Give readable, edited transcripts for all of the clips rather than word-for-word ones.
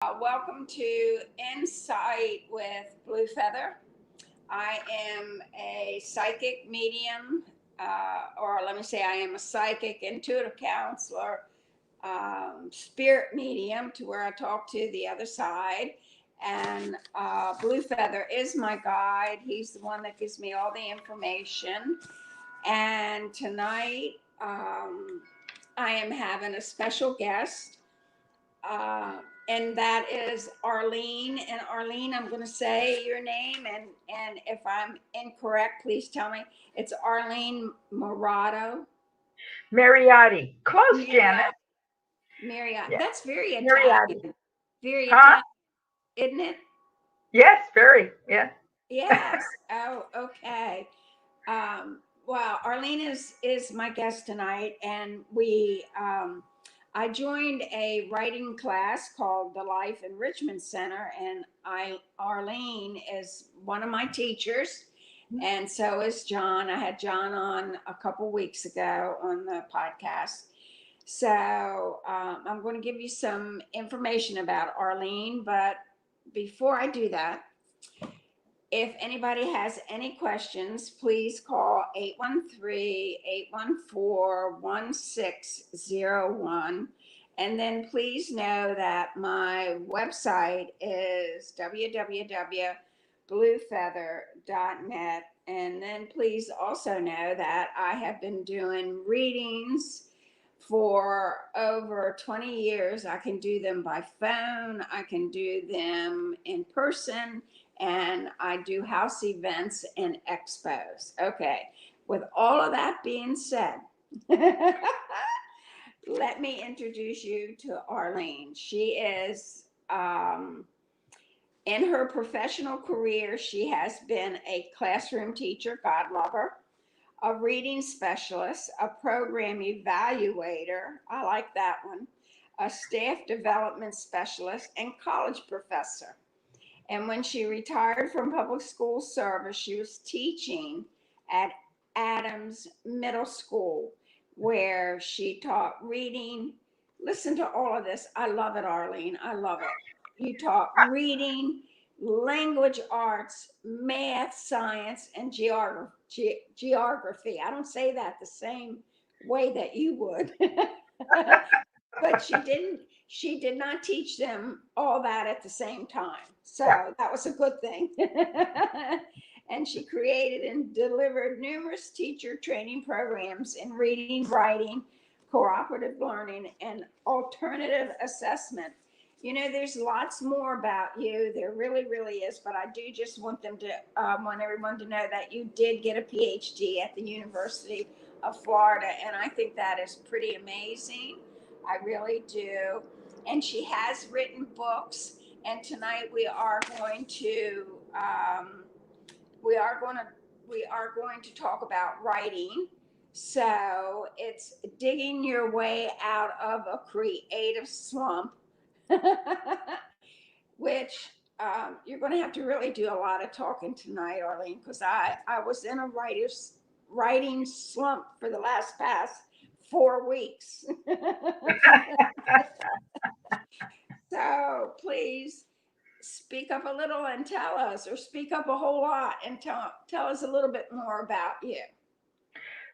Welcome to Insight with Blue Feather. I am a psychic medium, or let me say, I am a psychic intuitive counselor, spirit medium, to where I talk to the other side. And Blue Feather is my guide. He's the one that gives me all the information. And tonight, I am having a special guest, uh, and that is Arleen. And Arleen, I'm going to say your name, and if I'm incorrect, please tell me. It's Arleen Morato. Mariotti. Close, Janet. Marriott. Marriott. Yeah. That's very Mariotti. Italian. Very Huh? Italian, isn't it? Yes, very. Yeah. Yes. Oh, okay. Well, Arlene is my guest tonight, and I joined a writing class called the Life Enrichment Center, and Arlene is one of my teachers, and so is John. I had John on a couple weeks ago on the podcast. So I'm going to give you some information about Arlene, but before I do that, if anybody has any questions, please call 813-814-1601. And then please know that my website is www.bluefeather.net. And then please also know that I have been doing readings for over 20 years. I can do them by phone, I can do them in person, and I do house events and expos. Okay, with all of that being said, let me introduce you to Arlene. She is, in her professional career, she has been a classroom teacher, God love her, a reading specialist, a program evaluator, I like that one, a staff development specialist, and college professor. And when she retired from public school service, she was teaching at Adams Middle School, where she taught reading. Listen to all of this. I love it, Arlene. I love it. You taught reading, language arts, math, science, and geography. I don't say that the same way that you would. But she did not teach them all that at the same time, Yeah. so that was a good thing. And she created and delivered numerous teacher training programs in reading, writing, cooperative learning, and alternative assessment. You know, there's lots more about you. There really is, but I do just want them to want everyone to know that you did get a PhD at the University of Florida, and I think that is pretty amazing. I really do. And she has written books. And tonight we are going to we are going to talk about writing. So it's digging your way out of a creative slump, which you're going to have to really do a lot of talking tonight, Arlene, because I was in a writing slump for the past 4 weeks. So please speak up a little and tell us, or speak up a whole lot and tell us a little bit more about you.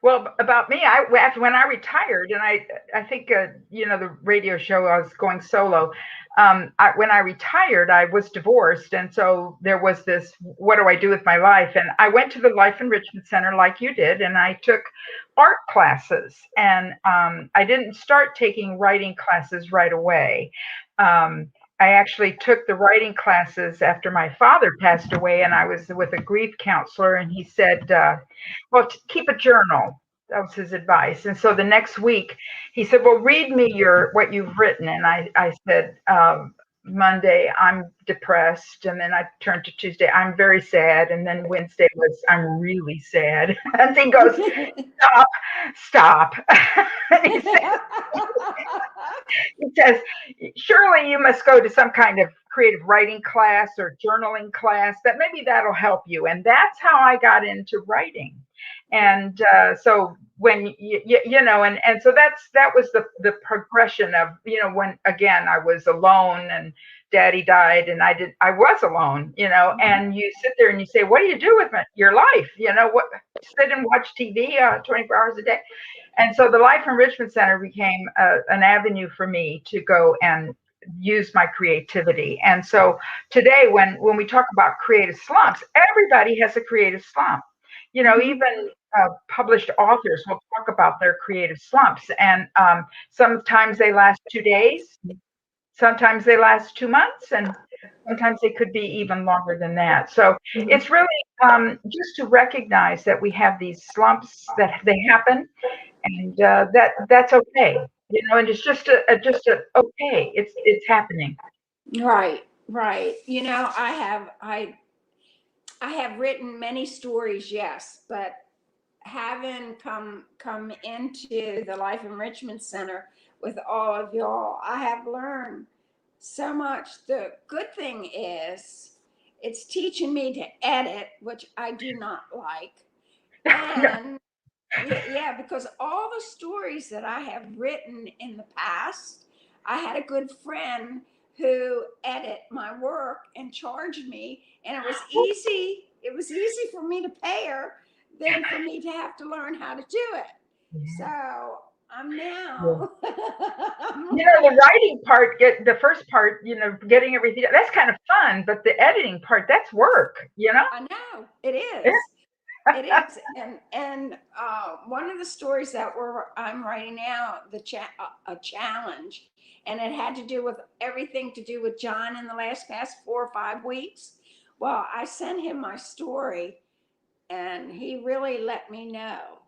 Well, about me, after when I retired, and I think the radio show I was going solo. When I retired, I was divorced, and so there was this: what do I do with my life? And I went to the Life Enrichment Center like you did, and I took art classes, and I didn't start taking writing classes right away. I actually took the writing classes after my father passed away, and I was with a grief counselor, and he said, "Well, keep a journal." That was his advice. And so the next week, he said, "Well, read me your what you've written." And I said, Monday, I'm depressed. And then I turned to Tuesday, I'm very sad. And then Wednesday was, I'm really sad. And he goes, "Stop, stop." And he says, "Surely you must go to some kind of creative writing class or journaling class, that maybe that'll help you." And that's how I got into writing. And so when and so that was the progression of, when again I was alone and daddy died and I was alone, and you sit there and you say, what do you do with your life? What, sit and watch TV 24 hours a day. And so the Life Enrichment Center became an avenue for me to go and use my creativity. And so today, when we talk about creative slumps, everybody has a creative slump. Even published authors will talk about their creative slumps. And sometimes they last 2 days, sometimes they last 2 months, and sometimes they could be even longer than that. So it's really just to recognize that we have these slumps, that they happen, and that's okay. And it's just a okay. It's happening. Right, right. I have written many stories, yes, but having come into the Life Enrichment Center with all of y'all, I have learned so much. The good thing is it's teaching me to edit, which I do not like. And yeah, because all the stories that I have written in the past, I had a good friend who edit my work and charged me, and it was easy for me to pay her than for me to have to learn how to do it. So I'm Yeah. now The writing part, the first part, getting everything, that's kind of fun, but the editing part, that's work. I know it Yeah. is. It is, and one of the stories that I'm writing now, a challenge, and it had to do with everything to do with John in the past 4 or 5 weeks. Well, I sent him my story, and he really let me know.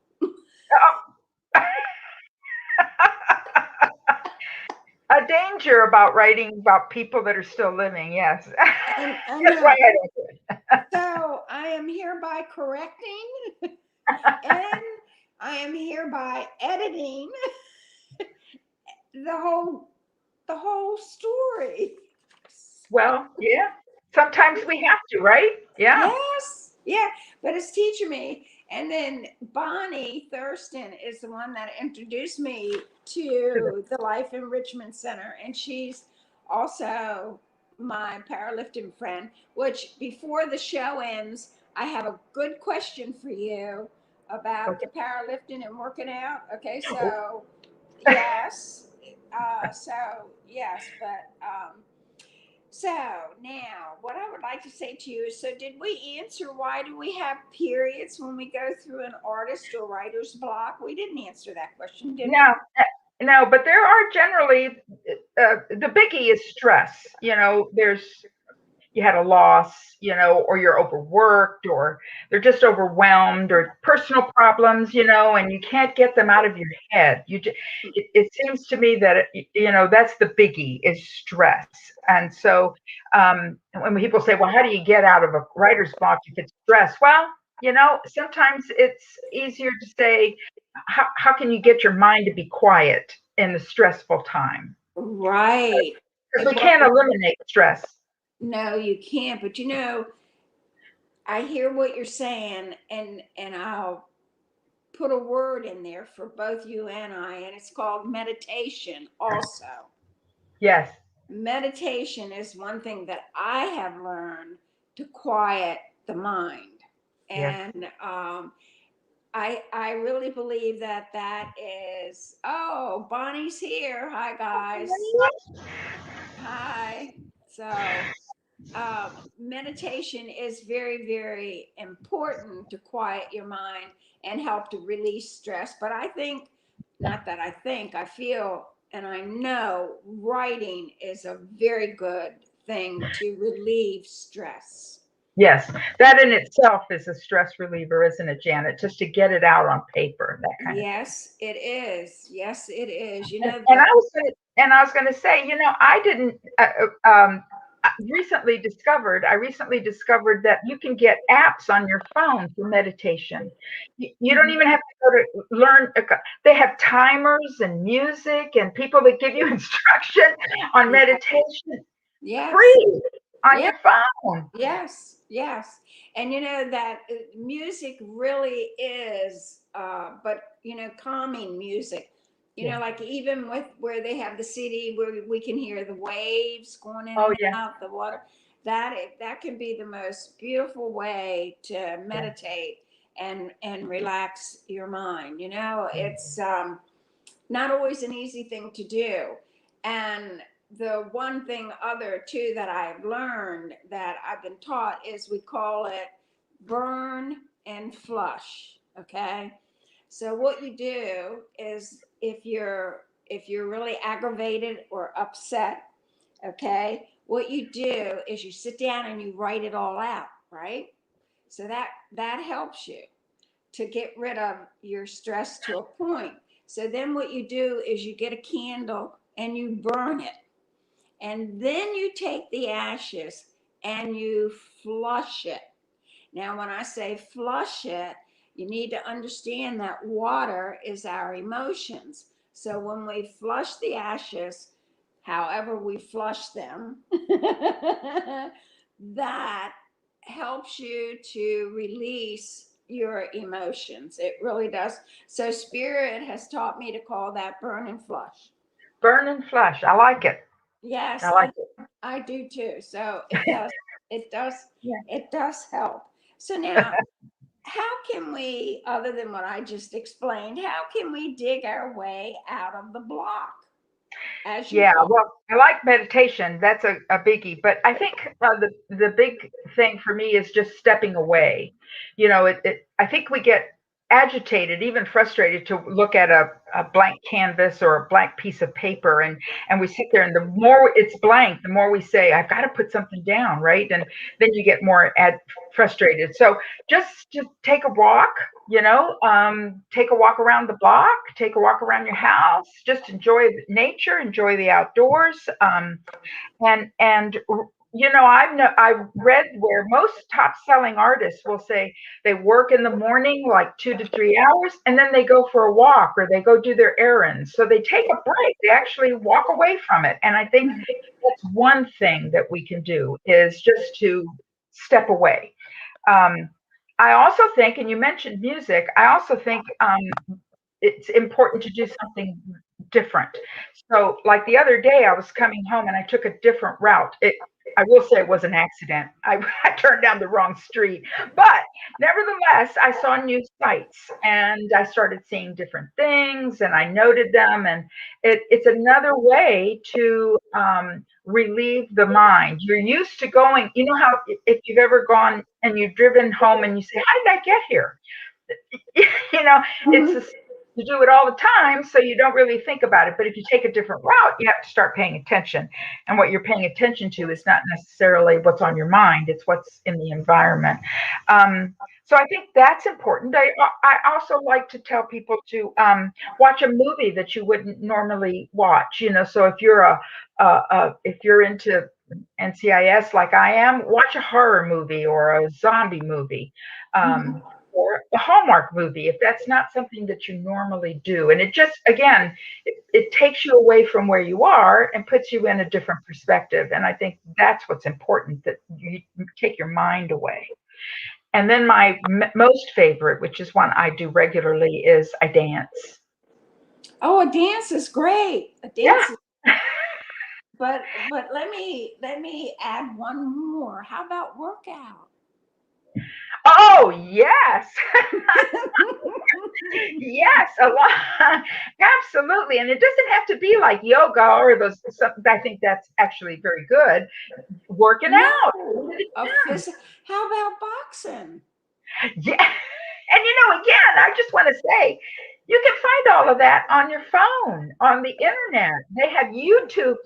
A danger about writing about people that are still living, yes. And I That's why know. I don't do it. So I am hereby correcting, and I am hereby editing the whole the whole story. Well, yeah. Sometimes we have to, right? Yeah. Yes, yeah, but it's teaching me. And then Bonnie Thurston is the one that introduced me to the Life Enrichment Center, and she's also my powerlifting friend. Which before the show ends, I have a good question for you about the Okay. powerlifting and working out. Okay, so yes, but so now, what I would like to say to you is, so did we answer why do we have periods when we go through an artist or writer's block? We didn't answer that question, did No, we? no, but there are generally the biggie is stress. There's you had a loss, or you're overworked, or they're just overwhelmed, or personal problems, and you can't get them out of your head. It seems to me that that's the biggie is stress. And so when people say, well, how do you get out of a writer's block if it's stress? Well, sometimes it's easier to say, how can you get your mind to be quiet in the stressful time? Right. Because we Well, can't eliminate stress. no, you can't. But I hear what you're saying, and I'll put a word in there for both you and I, and it's called meditation. Also, Yes. meditation is one thing that I have learned to quiet the mind, Yes. and I really believe that that is. Oh, Bonnie's here. Hi, guys. Hi. So, meditation is very, very important to quiet your mind and help to release stress. But I think, not that I think, I feel and I know writing is a very good thing to relieve stress. Yes. That in itself is a stress reliever, isn't it, Janet? Just to get it out on paper, that kind of thing. Yes, it is. Yes, it is. And I was going to say, I didn't I recently discovered that you can get apps on your phone for meditation. You don't even have to go to learn. They have timers and music and people that give you instruction on Yeah. meditation Yes. free on Yeah. your phone. Yes, yes. And that music really is, but calming music You know, like even with where they have the CD where we can hear the waves going in Oh, and yeah. out, the water. That can be the most beautiful way to Yeah. meditate and relax your mind. You know, it's not always an easy thing to do. And the one thing other too that I've learned that I've been taught is we call it burn and flush. Okay. So what you do is if you're really aggravated or upset, okay, what you do is you sit down and you write it all out, right? So that helps you to get rid of your stress to a point. So then what you do is you get a candle and you burn it. And then you take the ashes and you flush it. Now, when I say flush it, you need to understand that water is our emotions. So when we flush the ashes, however we flush them, that helps you to release your emotions. It really does. So Spirit has taught me to call that burn and flush. Burn and flush. I like it. Yes, I like it. I do too. So it does, Yeah. it does help. So now, how can we, other than what I just explained, how can we dig our way out of the block, as you Yeah, call well, I like meditation. That's a biggie. But I think the big thing for me is just stepping away. I think we get agitated, even frustrated to look at a blank canvas or a blank piece of paper, and we sit there, and the more it's blank, the more we say, I've got to put something down, right? And then you get more frustrated. So just take a walk, take a walk around the block, take a walk around your house, just enjoy nature, enjoy the outdoors. And I've read where most top selling artists will say they work in the morning like 2 to 3 hours, and then they go for a walk or they go do their errands. So they take a break. They actually walk away from it. And I think that's one thing that we can do, is just to step away. Um, I also think, and you mentioned music, I also think it's important to do something different. So, like the other day, I was coming home and I took a different route. I will say it was an accident. I turned down the wrong street, but nevertheless, I saw new sights and I started seeing different things and I noted them. And it's another way to relieve the mind. You're used to going, you know how if you've ever gone and you've driven home and you say, how did I get here? you know, it's it. a, you do it all the time, so you don't really think about it. But if you take a different route, you have to start paying attention. And what you're paying attention to is not necessarily what's on your mind; it's what's in the environment. So I think that's important. I also like to tell people to watch a movie that you wouldn't normally watch. So if you're into NCIS like I am, watch a horror movie or a zombie movie. Or a Hallmark movie, if that's not something that you normally do. And it just, again, it takes you away from where you are and puts you in a different perspective. And I think that's what's important, that you take your mind away. And then my most favorite, which is one I do regularly, is I dance. Oh, a dance is great. A Yeah. dance is, but let me add one more. How about workout? Oh, yes. Yes, a lot. Absolutely. And it doesn't have to be like yoga or those. I think that's actually very good. Working out. No, a how about boxing? Yeah. And again, I just want to say, you can find all of that on your phone, on the internet. They have YouTube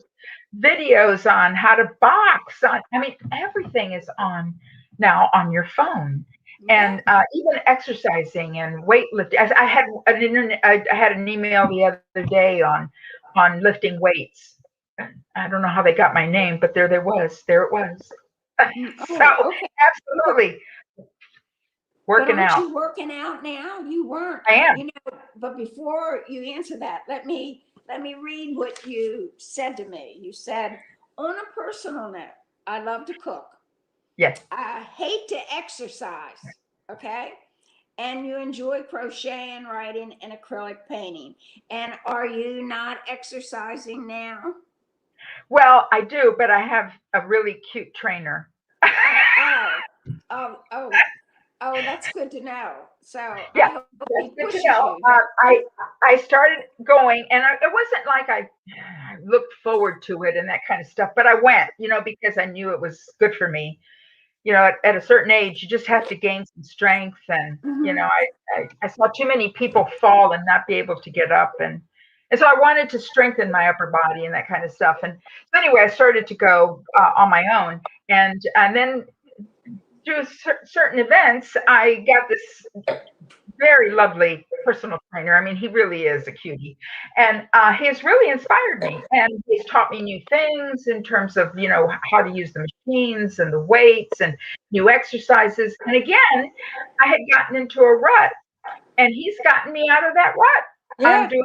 videos on how to box. I mean, everything is on now on your phone. Yeah. And even exercising and weightlifting. I had an email the other day on lifting weights. I don't know how they got my name, but there it was. So Oh, okay. absolutely But working aren't out. you working out now? You weren't, I am. you know, but before you answer that, let me read what you said to me. You said, on a personal note, I love to cook. Yes. I hate to exercise. Okay. and you enjoy crochet and writing and acrylic painting. And are you not exercising now? Well, I do, but I have a really cute trainer. Oh, oh, oh, oh, that's good to know. So Yeah, I hope he that's good to pushes know. you very. I started going, and it wasn't like I looked forward to it and that kind of stuff, but I went, because I knew it was good for me. At a certain age, you just have to gain some strength, and Mhm. I saw too many people fall and not be able to get up, and so I wanted to strengthen my upper body and that kind of stuff. And so anyway, I started to go on my own, and then through certain events, I got this very lovely personal trainer. I mean, he really is a cutie, and he has really inspired me. And he's taught me new things in terms of how to use the machines and the weights and new exercises. And again, I had gotten into a rut, and he's gotten me out of that rut. I'm Yeah. doing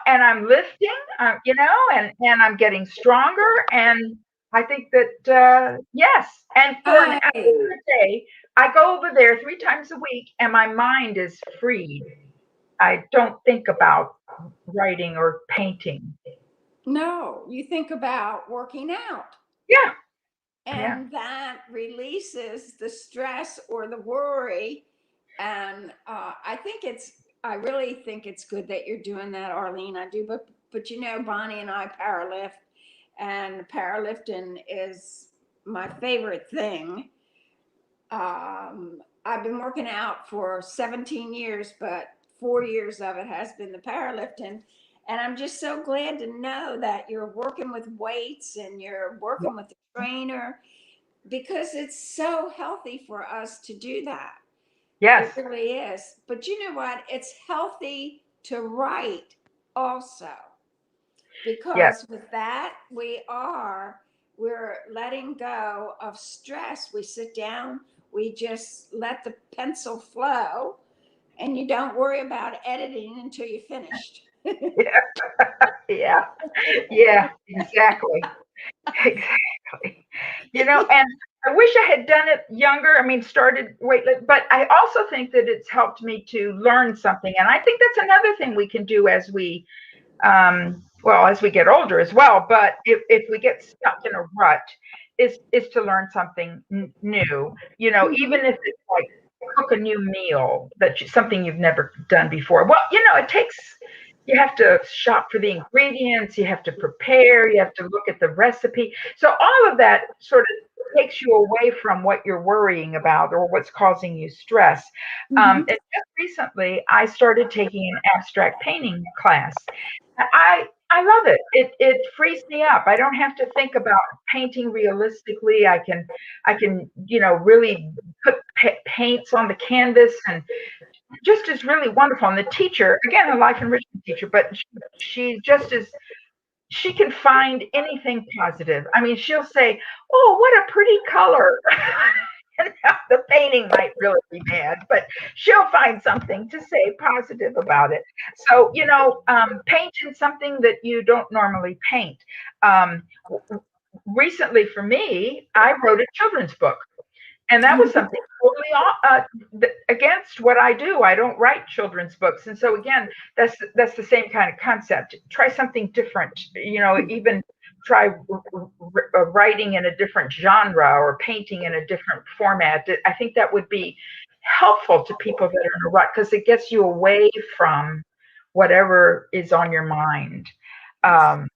and I'm lifting, and I'm getting stronger. And I think that, yes. And for an hour Right. a day, I go over there 3 times a week, and my mind is freed. I don't think about writing or painting. No, you think about working out, Yeah, yeah, and that releases the stress or the worry. And I really think it's good that you're doing that, Arlene. I do, but Bonnie and I powerlift, and powerlifting is my favorite thing. I've been working out for 17 years, but 4 years of it has been the powerlifting. And I'm just so glad to know that you're working with weights and you're yeah. working with the trainer, because it's so healthy for us to do that. It Yes, really is. But you know what? It's healthy to write also, yes, because with that we're letting go of stress. We sit down, we just let the pencil flow, and you don't worry about editing until you're finished. yeah, yeah, yeah, exactly. Exactly. And I wish I had done it younger. I mean, started weightlifting, but I also think that it's helped me to learn something. And I think that's another thing we can do as we get older as well. But if we get stuck in a rut, is to learn something new. Even Mhm. if it's like cook a new meal something you've never done before. Well, it takes. You have to shop for the ingredients. You have to prepare. You have to look at the recipe. So all of that sort of takes you away from what you're worrying about or what's causing you stress. Mhm. And just recently, I started taking an abstract painting class. I love it. It frees me up. I don't have to think about painting realistically. I can really put paints on the canvas, and just is really wonderful. And the teacher, again, a life enrichment teacher, but she just is. She can find anything positive. I mean, she'll say, "Oh, what a pretty color." And the painting might really be bad, but she'll find something to say positive about it. So, painting something that you don't normally paint. Um, Recently, for me, I wrote a children's book, and that was something totally against what I do. I don't write children's books, and so again, that's the same kind of concept. Try something different. Even try writing in a different genre or painting in a different format. I think that would be helpful to people that are in a rut, because it gets you away from whatever is on your mind. Um,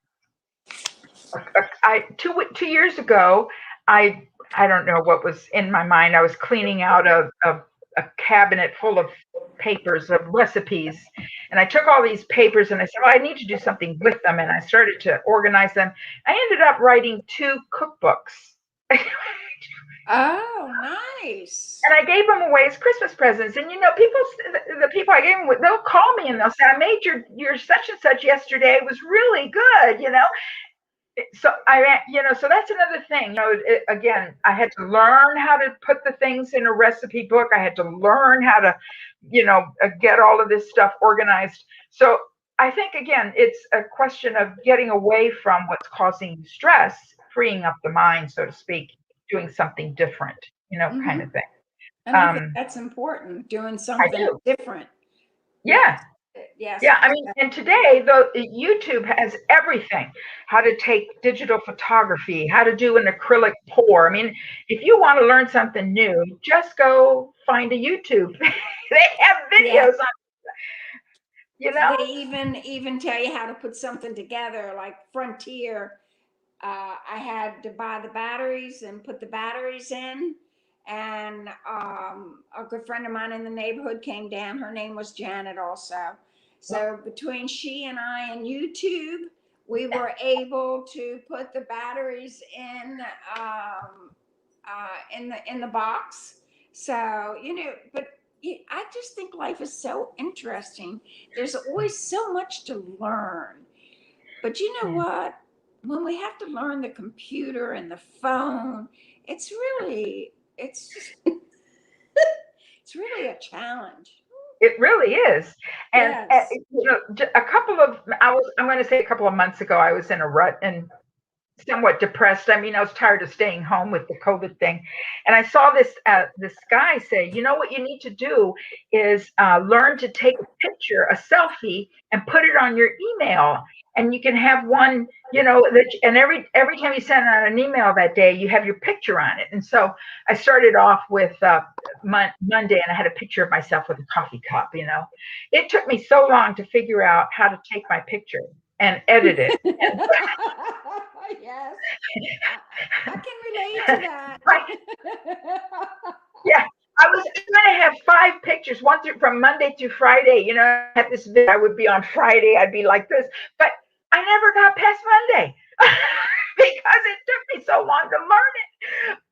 I 2 years ago, I don't know what was in my mind. I was cleaning out a cabinet full of papers of recipes, and I took all these papers and I said, "Well, I need to do something with them," and I started to organize them. I ended up writing 2 cookbooks. Oh, nice. And I gave them away as Christmas presents. And people, the people I gave them, they'll call me and they'll say, "I made your such and such yesterday. It was really good." So so that's another thing. Again, I had to learn how to put the things in a recipe book. I had to learn how to, get all of this stuff organized. So I think, again, it's a question of getting away from what's causing you stress, freeing up the mind, so to speak, doing something different, kind Hmm. of thing. And I think that's important, doing I something do. different. Yes, Yeah. yes. Yeah, I mean, and today, though, YouTube has everything. How to take digital photography, how to do an acrylic pour. I mean, if you want to learn something new, just go find a YouTube. They have Yeah. videos on, you know? They even tell you how to put something together, like Frontier. I had to buy the batteries and put the batteries in. And a good friend of mine in the neighborhood came down. Her name was Janet, also. So between she and I and YouTube, we were able to put the batteries in the box. So but I just think life is so interesting. There's always so much to learn. But you know Yeah. what? When we have to learn the computer and the phone, it's just it's really a challenge. It really is. And, Yes. I'm going to say a couple of months ago, I was in a rut and somewhat depressed. I mean, I was tired of staying home with the COVID thing, and I saw this guy say, you know what you need to do is learn to take a picture, a selfie, and put it on your email, and you can have one. And every time you send out an email that day, you have your picture on it. And so I started off with Monday, and I had a picture of myself with a coffee cup. It took me so long to figure out how to take my picture and edit it. Yes, I can relate to that. Yeah, I was going to have 5 pictures, from Monday through Friday. At this video, I would be on Friday, I'd be like this, but I never got past Monday because it took me so long to learn it.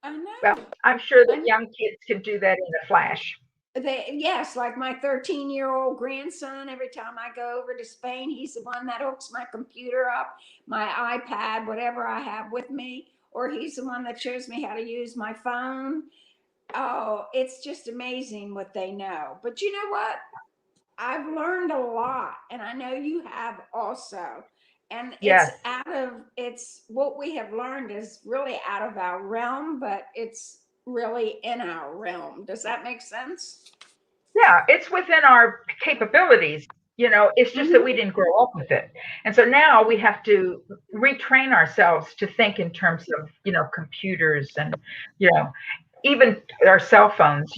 I Well, know. I'm sure I that young kids can do that in a flash. Yes, like my 13-year-old grandson, every time I go over to Spain, he's the one that hooks my computer up, my iPad, whatever I have with me, or he's the one that shows me how to use my phone. Oh, it's just amazing what they know. But you know what? I've learned a lot, and I know you have also. And Yes. it's what we have learned is really out of our realm, but it's really in our realm. Does that make sense? Yeah, it's within our capabilities. It's just that we Hmm. didn't grow up with it. And so now we have to retrain ourselves to think in terms of, computers and, you know, even our cell phones.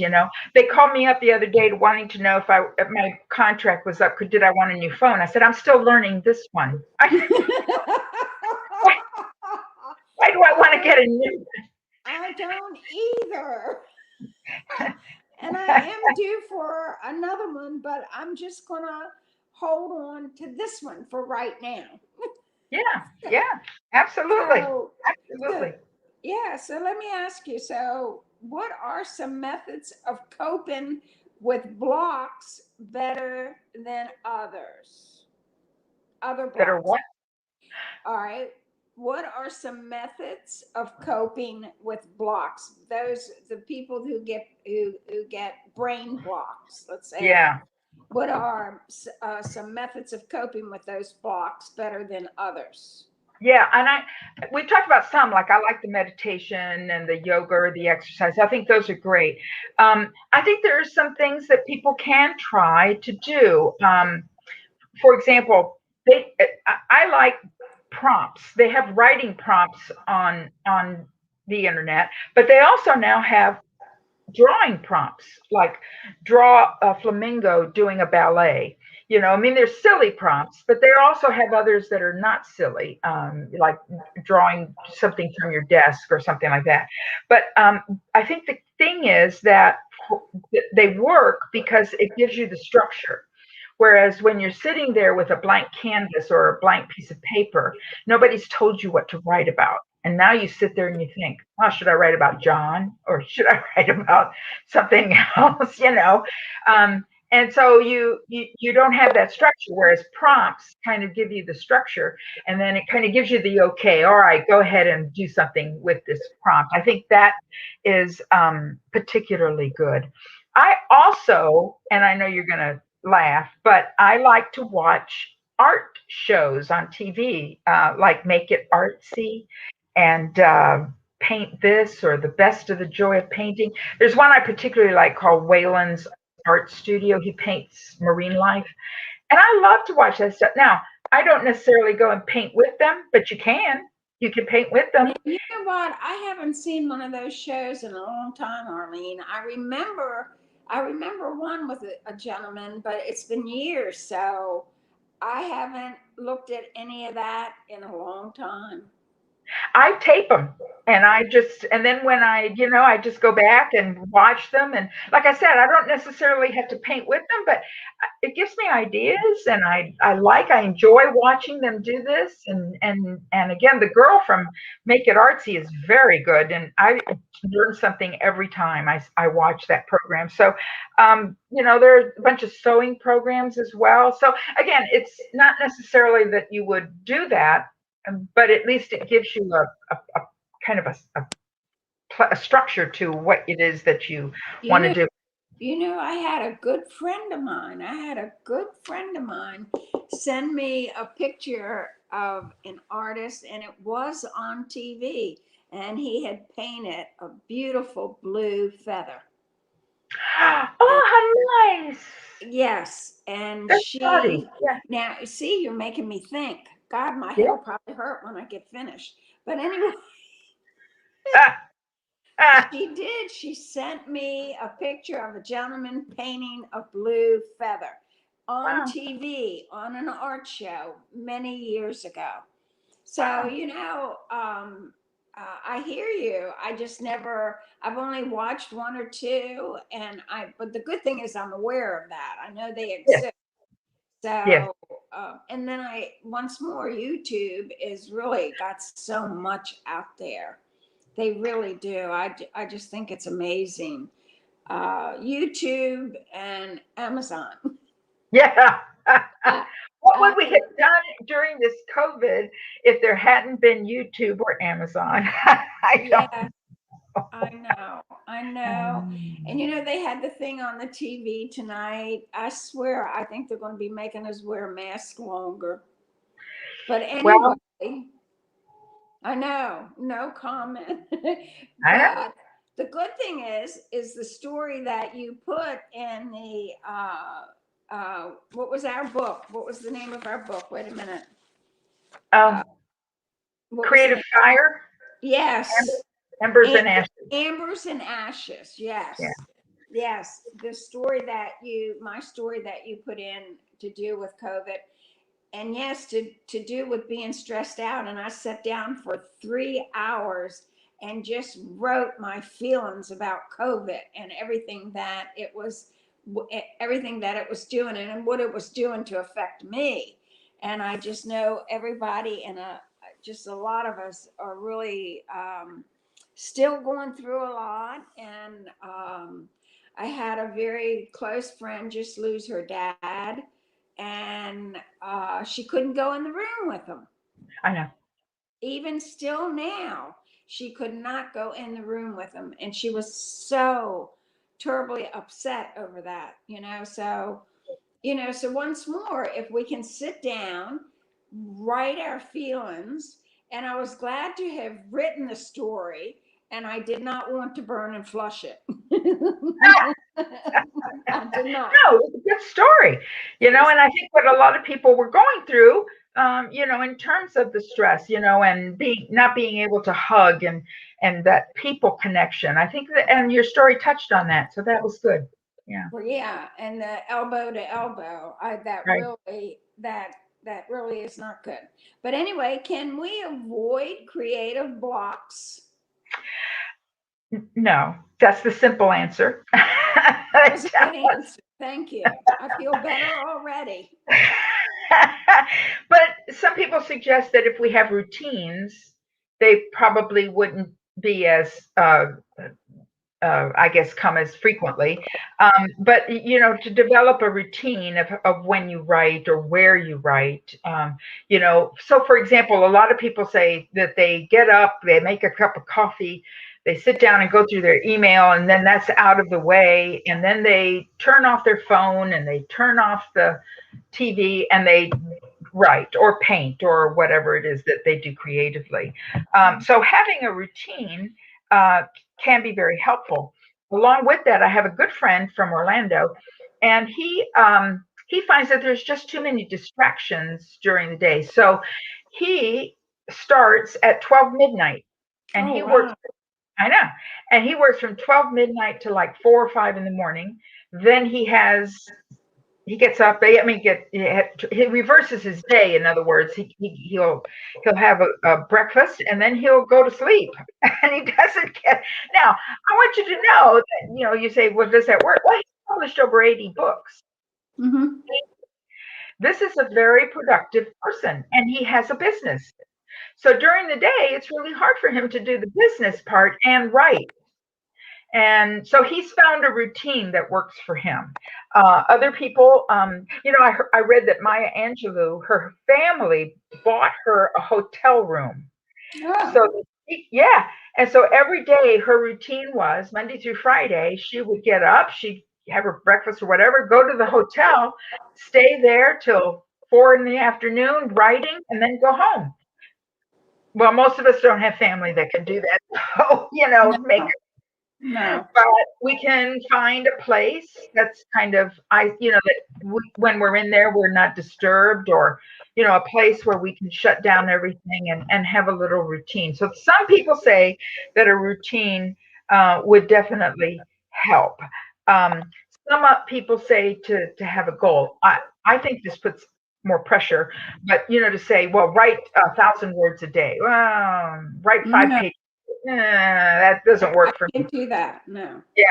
They called me up the other day wanting to know if my contract was up, did I want a new phone? I said, I'm still learning this one. Why do I I want to don't get a new? I don't either. And I am due for another one, but I'm just gonna hold on to this one for right now. Yeah, yeah, absolutely. So, so Absolutely. yeah, so let me ask you, so what are some methods of coping with blocks better than others? Other That are blocks. what? All right. What are some methods of coping with blocks? Those the people who get brain blocks, let's say that. Yeah. What are some methods of coping with those blocks better than others? Yeah, and we talked about some, like I like the meditation and the yoga or the exercise. I think those are great. I think there are some things that people can try to do. For example, I like prompts. They have writing prompts on the internet, but they also now have drawing prompts, like draw a flamingo doing a ballet. I mean, there's silly prompts, but they also have others that are not silly, like drawing something from your desk or something like that. But I think the thing is that they work because it gives you the structure. Whereas when you're sitting there with a blank canvas or a blank piece of paper, nobody's told you what to write about. And now you sit there and you think, oh, should I write about John or should I write about something else? And so you don't have that structure, whereas prompts kind of give you the structure, and then it kind of gives you the okay, all right, go ahead and do something with this prompt. I think that is particularly good. I also, and I know you're going to laugh, but I like to watch art shows on TV, like Make It Artsy and paint this or the best of the joy of painting. There's one I particularly like called Wayland's Art Studio. He paints marine life. And I love to watch that stuff. Now, I don't necessarily go and paint with them, but you can. You can paint with them. You know what? I haven't seen one of those shows in a long time, Arlene. I remember one with a gentleman, but it's been years, so I haven't looked at any of that in a long time. I tape them and then when I just go back and watch them. And like I said, I don't necessarily have to paint with them, but it gives me ideas and I enjoy watching them do this. And again, the girl from Make It Artsy is very good. And I learn something every time I watch that program. So, there are a bunch of sewing programs as well. So again, it's not necessarily that you would do that, but at least it gives you a kind of a structure to what it is that you You want know, to do. I had a good friend of mine. Send me a picture of an artist, and it was on TV, and he had painted a beautiful blue feather. And Oh, how nice. yes, and That's naughty. Yeah. now see, you're making me think. God, my head Yeah. will probably hurt when I get finished. But anyway, Ah, ah, she sent me a picture of a gentleman painting a blue feather on wow. TV on an art show many years ago. So, Wow. I hear you. I've only watched one or two, but the good thing is I'm aware of that. I know they Yes. exist. Yes. So, and then once more, YouTube is really got so much out there. They really do. I just think it's amazing. YouTube and Amazon. Yeah. Uh, What would I, we have done during this COVID if there hadn't been YouTube or Amazon? I don't yeah, I know. And know. they had the thing on the TV tonight. I swear, I think they're going to be making us wear masks longer. But anyway, Well, I know, no comment. I know. But the good thing is the story that you put in the what was our book? What was the name of our book? Wait a minute. Uh, Um, what was the Creative name? Fire, Yes, Embers and Ashes. Ambers and Ashes. Yeah. Yes, the my story that you put in to deal with COVID, and yes, to do with being stressed out. And I sat down for 3 hours and just wrote my feelings about COVID and everything that it was doing and what it was doing to affect me. And I just know everybody and just a lot of us are really still going through a lot. And I had a very close friend just lose her dad, and she couldn't go in the room with him. I know. Even still now, she could not go in the room with him, and she was so terribly upset over that. So once more, if we can sit down, write our feelings, and I was glad to have written the story, and I did not want to burn and flush it. I did not. No, it's a good story, It was, and I think what a lot of people were going through, in terms of the stress, and not being able to hug and that people connection. I think that, and your story touched on that, so that was good. Yeah, well, yeah, and the elbow to elbow, right. that really is not good. But anyway, can we avoid creative blocks? No, that's the simple answer. That was a good answer. Thank you. I feel better already. But some people suggest that if we have routines, they probably wouldn't be as, I guess, come as frequently. But to develop a routine of when you write or where you write. So for example, a lot of people say that they get up, they make a cup of coffee, they sit down and go through their email, and then that's out of the way, and then they turn off their phone and they turn off the TV and they Right, or paint or whatever it is that they do creatively. So having a routine uh, can be very helpful. Along with that, I have a good friend from Orlando, and he finds that there's just too many distractions during the day. So he starts at 12 midnight, and Oh, he works. wow. I know, and he works from 12 midnight to like 4 or 5 in the morning. Then he gets up. I mean, he reverses his day. In other words, he'll have a breakfast and then he'll go to sleep, and he doesn't get. Now, I want you to know that you say, "Well, does that work?" Well, he's published over 80 books. Mm-hmm. This is a very productive person, and he has a business. So during the day, it's really hard for him to do the business part and write. And so he's found a routine that works for him. Other people, I read that Maya Angelou, her family bought her a hotel room. Oh. So, yeah. And so every day her routine was Monday through Friday, she would get up, she'd have her breakfast or whatever, go to the hotel, stay there till 4 in the afternoon writing, and then go home. Well, most of us don't have family that can do that. So, make No, no. but we can find a place that's kind of that when we're in there we're not disturbed, or a place where we can shut down everything and have a little routine. So some people say that a routine would definitely help. um, some people say to have a goal. I think this puts more pressure, but to say, well, write 1,000 words a day, write five No, pages, that doesn't I work for me. can't do that. No. Yeah.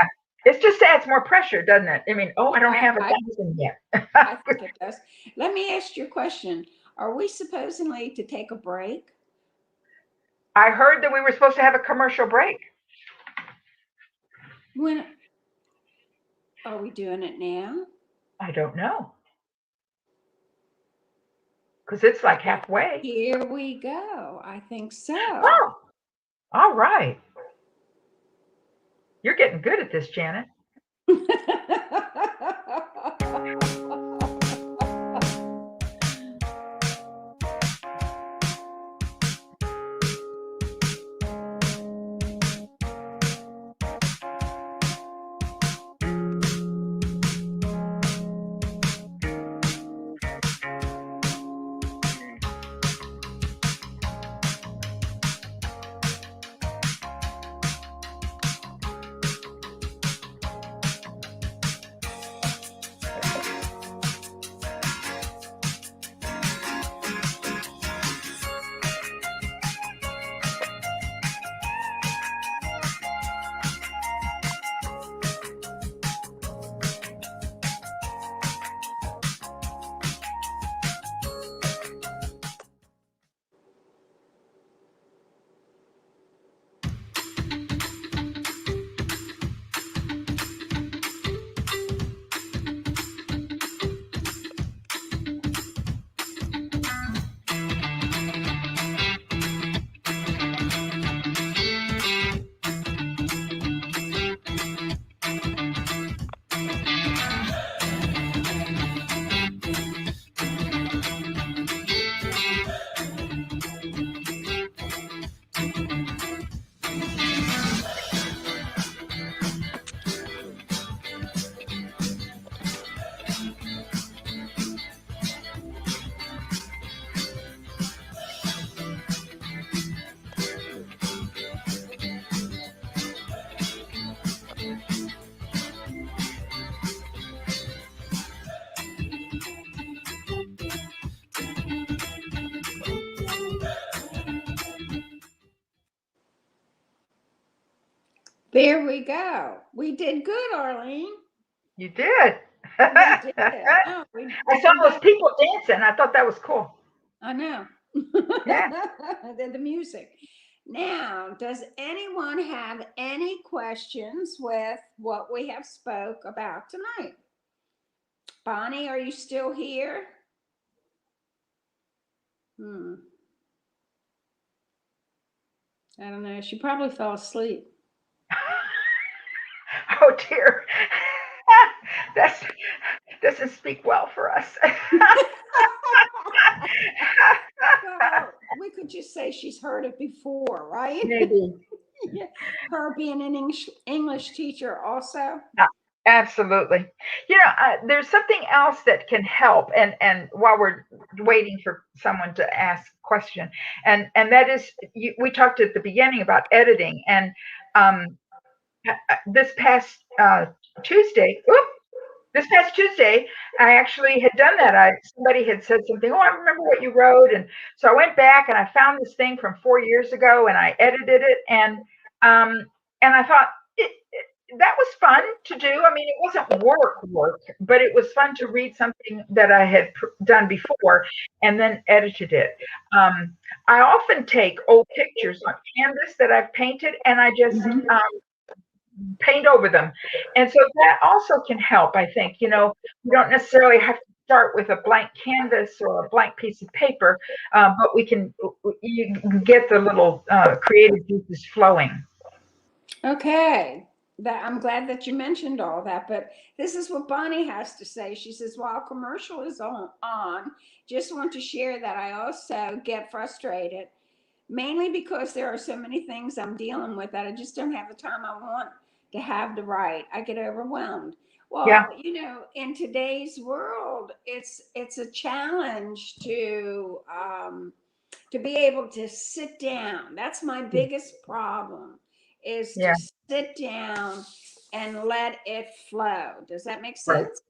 It just adds more pressure, doesn't it? I mean, oh, Yeah, I don't have a thousand yet. I think it does. Let me ask you a question. Are we supposedly to take a break? I heard that we were supposed to have a commercial break. When are we doing it now? I don't know, because it's like halfway. Here we go. I think so. Oh, all right. You're getting good at this, Janet. There we go. We did good, Arlene. You did. We did. I No, saw we those got. people dancing. I thought that was cool. I know. Yeah. Then the music. Now, does anyone have any questions with what we have spoke about tonight? Bonnie, are you still here? Hmm. I don't know. She probably fell asleep. Oh dear. That doesn't speak well for us. Well, we could just say she's heard it before, right? Maybe. Yeah. Her being an English teacher also. Uh, Absolutely. There's something else that can help, and while we're waiting for someone to ask a question, and that is, we talked at the beginning about editing, and um, this past Tuesday, this past Tuesday, I actually had done that. Somebody had said something. Oh, I remember what you wrote, and so I went back and I found this thing from 4 years ago, and I edited it, um, and I thought that was fun to do. I mean, it wasn't work, but it was fun to read something that I had done before and then edited it. Um, I often take old pictures on canvas that I've painted, and I just Mhm. paint over them. And so that also can help, I think. You don't necessarily have to start with a blank canvas or a blank piece of paper, but you can get the little creative juices flowing. Okay. That I'm glad that you mentioned all that, but this is what Bonnie has to say. She says, while commercial is on, just want to share that I also get frustrated, mainly because there are so many things I'm dealing with that I just don't have the time I want to have to write. I get overwhelmed. Yeah, Well, in today's world, it's a challenge to be able to sit down. That's my yeah, biggest problem, is to yeah. sit down and let it flow. Does that make Right. sense?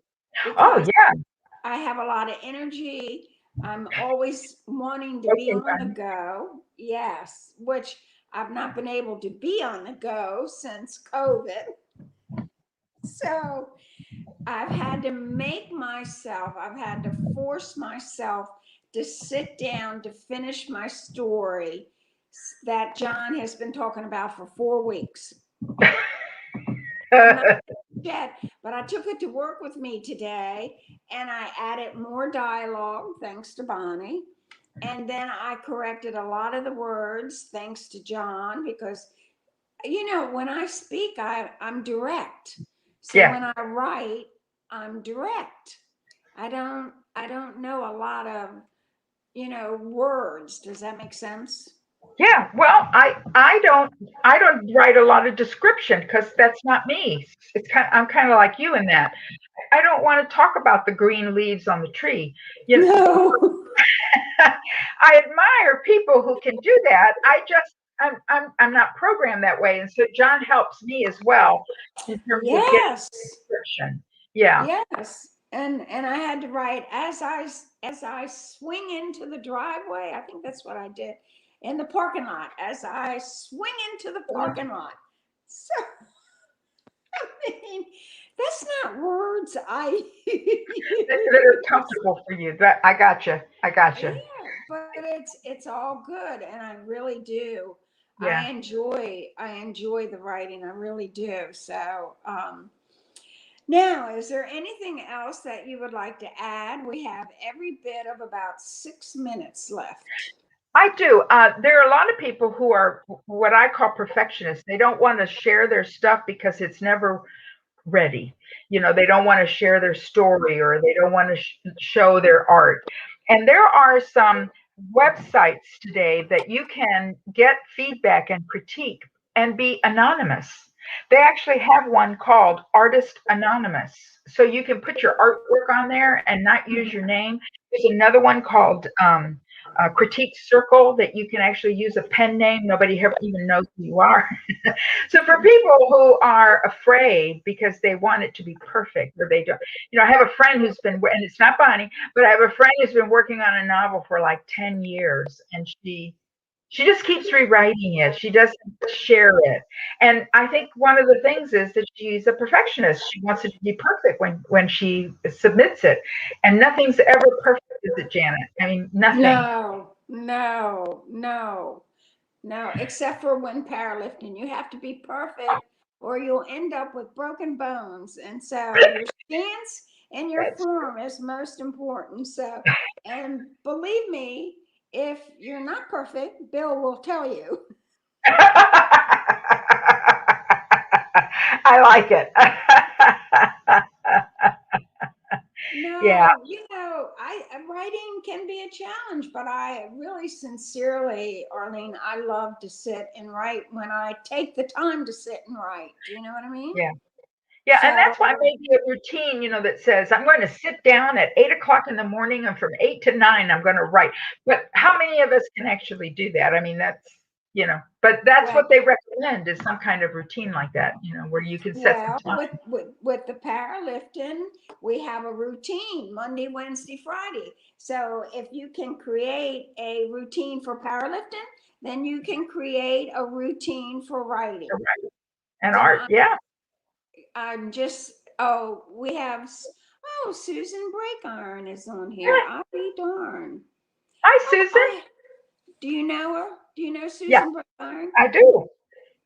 Oh, Because yeah. I have a lot of energy. I'm always wanting to be Okay, on the go. Yes, which I've not been able to be on the go since COVID. So I've had to force myself to sit down to finish my story that John has been talking about for 4 weeks. I'm not yet, but I took it to work with me today and I added more dialogue thanks to Bonnie. And then I corrected a lot of the words thanks to John because, when I speak, I'm direct. So yeah, when I write, I'm direct. I don't know a lot of, words. Does that make sense? yeah. Well, I don't write a lot of description because that's not me. I'm kind of like you in that. I don't want to talk about the green leaves on the tree. You know, No. I admire people who can do that. I'm not programmed that way, and so John helps me as well in terms of getting Yes. description. Yeah. Yes. And I had to write as I swing into the driveway. I think that's what I did in the parking lot. As I swing into the parking lot. So I mean, that's not words I That are use. comfortable for you. That I gotcha. I Yeah, gotcha. but it's all good, and I really do. Yeah. I enjoy the writing. I really do. So, now, is there anything else that you would like to add? We have every bit of about 6 minutes left. I do. There are a lot of people who are what I call perfectionists. They don't want to share their stuff because it's never ready. They don't want to share their story or they don't want to show their art. And there are some websites today that you can get feedback and critique and be anonymous. They actually have one called Artist Anonymous. So you can put your artwork on there and not use your name. There's another one called Critique Circle that you can actually use a pen name. Nobody even knows who you are. So for people who are afraid because they want it to be perfect or they don't, I have a friend who's been, and it's not Bonnie, but I have a friend who's been working on a novel for like 10 years and she just keeps rewriting it. She doesn't share it. And I think one of the things is that she's a perfectionist. She wants it to be perfect when she submits it. And nothing's ever perfect, is it, Janet? I mean, nothing. No, no, no, no, except for when powerlifting. You have to be perfect or you'll end up with broken bones. And so your stance and your That's form is most important. So, and believe me, if you're not perfect, Bill will tell you. I like it. Yeah. No, I writing can be a a challenge, but I really sincerely, Arlene, I love to sit and write when I take the time to sit and write. Do you know what I mean? Yeah. Yeah, and So, that's why maybe a routine, that says I'm going to sit down at 8 o'clock in the morning and from 8 to 9, I'm going to write. But how many of us can actually do that? I mean, but that's well, what they recommend is some kind of routine like that, where you can set some well, time. with the powerlifting, we have a routine Monday, Wednesday, Friday. So if you can create a routine for powerlifting, then you can create a routine for writing. And So art, yeah. I'm just, oh, we have, oh, Susan Breakiron is on here. I'll be darned. Hi, Susan. Do you know her? Do you know Yeah, Susan Breakiron? I do. Do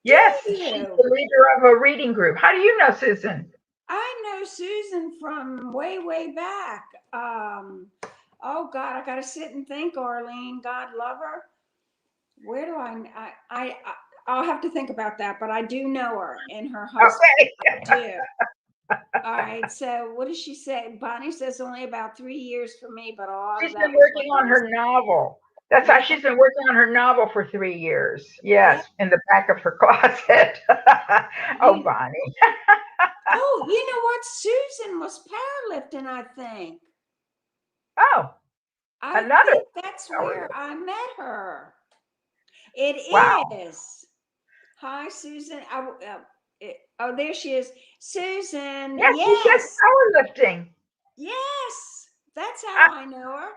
Yes, she's you? the leader of a reading group. How do you know Susan? I know Susan from way, way back. Oh God, I got to sit and think, Arlene. God love her. Where do I'll have to think about that, but I do know her and her husband. Okay. I do. All right. So what does she say? Bonnie says only about 3 years for me, but a lot of She's that been was when working I on was. her novel. That's how Yeah. she's been working on her novel for 3 years. Yeah. Yes, in the back of her closet. Oh, You, Bonnie. oh, you know what? Susan was powerlifting, I think. Oh, I another think that's where power. I met her. It Wow. is. Hi, Susan. Oh, there she is. Susan. Yes, she says Yes. powerlifting. Yes. That's Ah, how I know her.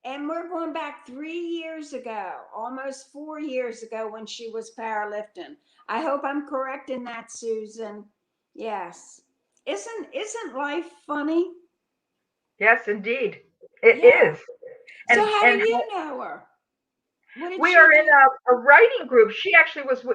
And we're going back 3 years ago, almost 4 years ago when she was powerlifting. I hope I'm correct in that, Susan. Yes. Isn't life funny? yes, indeed. It Yeah. is. So And how do and you know her? What did we she are in do? a writing group. She actually was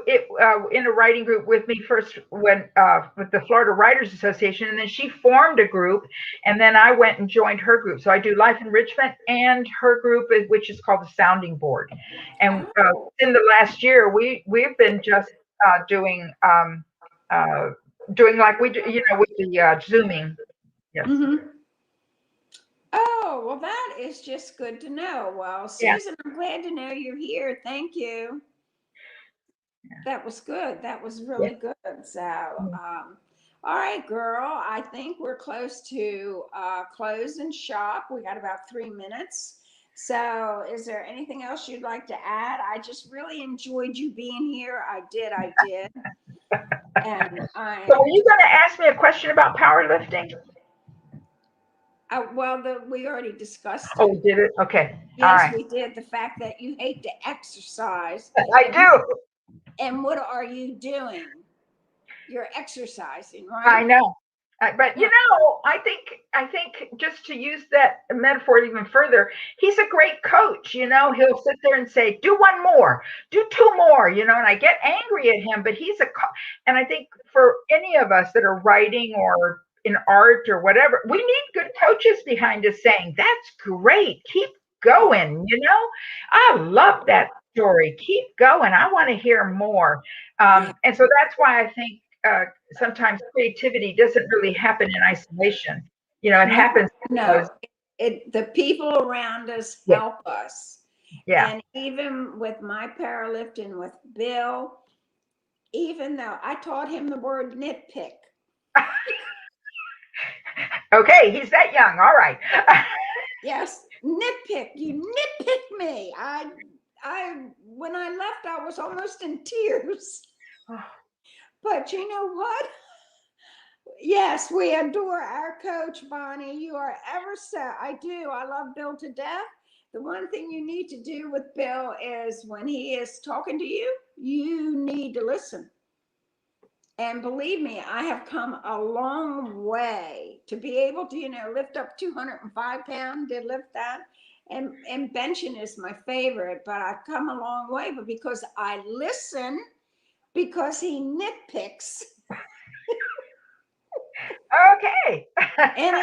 in a writing group with me first when with the Florida Writers Association, and then she formed a group, and then I went and joined her group. So I do life enrichment and her group, which is called the Sounding Board. And Oh. in the last year, we've been just doing uh, doing like we do, with the Zooming. Yes. Mm-hmm. Oh, well, that is just good to know. Well, Yeah. Susan, I'm glad to know you're here. Thank you. That was good. That was Yeah. really good. So, all right, girl, I think we're close to close and shop. We got about 3 minutes. So, is there anything else you'd like to add? I just really enjoyed you being here. I did. I did. And I So, were am you just, going to ask me a question about powerlifting? well, we already discussed Oh, it. we did it. Okay. All Yes, right. we did. The fact that you hate to exercise. I do. And what are you doing? You're exercising, I right? know. But Huh. I think just to use that metaphor even further, he's a great coach. He'll sit there and say, "Do one more, do two more," and I get angry at him. But and I think for any of us that are writing or in art or whatever, we need good coaches behind us saying, "That's great, keep Yeah. going." I love that story. Keep going. I want to hear more. Yeah. And so that's why I think sometimes creativity doesn't really happen in isolation. It No, happens because, no. The people around us yeah, help us. yeah. And even with my powerlifting with Bill, even though I taught him the word nitpick. Okay, he's that young. All right. Yes, nitpick. You nitpick me. When I left, I was almost in tears. But you know what? Yes, we adore our coach, Bonnie. You are ever so. I do. I love Bill to death. The one thing you need to do with Bill is when he is talking to you, you need to listen. And believe me, I have come a long way to be able to, lift up 205 pounds, did lift that. And benching is my favorite, but I've come a long way. But because I listen, because he nitpicks, Okay. and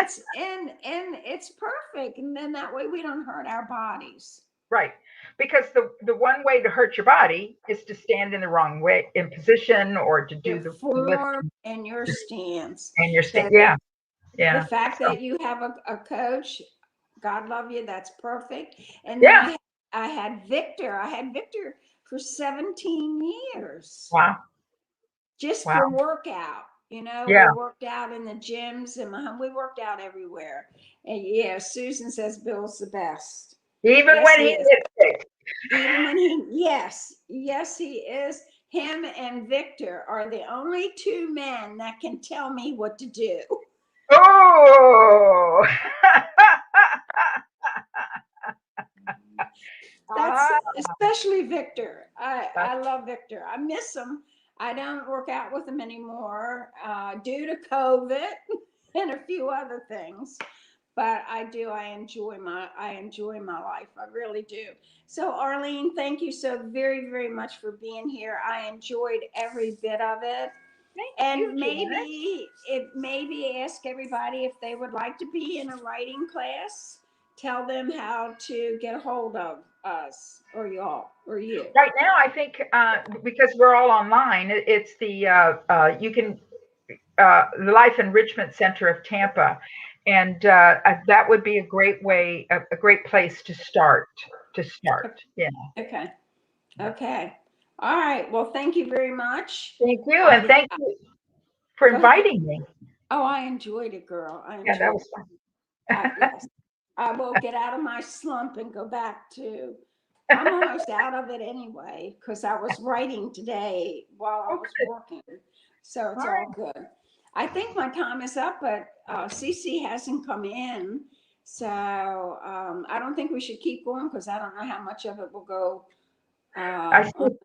it's perfect, and then that way we don't hurt our bodies. Right. Because the one way to hurt your body is to stand in the wrong way in position or to Your do the form lifting and your stance. and your stand. So Yeah. the Yeah. fact So, that you have a coach, God love you. That's perfect. And then Yeah. I had Victor. I had Victor for 17 years Wow. just Wow. for workout. You know, Yeah. we worked out in the gyms and we worked out everywhere. And yeah, Susan says Bill's the best. Even Yes, when he he is. gets sick. Even when yes, he is. Him and Victor are the only two men that can tell me what to do. Oh. That's Ah, especially Victor. I that's I love Victor. I miss him. I don't work out with him anymore due to COVID and a few other things. But I do. I enjoy my life. I really do. So Arleen, thank you so very very much for being here. I enjoyed every bit of it. thank you, And Janet. maybe ask everybody if they would like to be in a writing class. Tell them how to get a hold of us or y'all or you. Right now, I think because we're all online, it's the you can the Life Enrichment Center of Tampa, and that would be a great way, a great place to start. To start, yeah. Okay. Okay. All right. Well, thank you very much. Thank you, and I, thank I you for go ahead. inviting me. Oh, I enjoyed it, girl. I Yeah, that enjoyed was it. fun. Yes. I will get out of my slump and go back to. I'm almost out of it anyway because I was writing today while I was Okay, working, so all it's all right. good. I think my time is up, but Cece hasn't come in, so I don't think we should keep going because I don't know how much of it will go I on see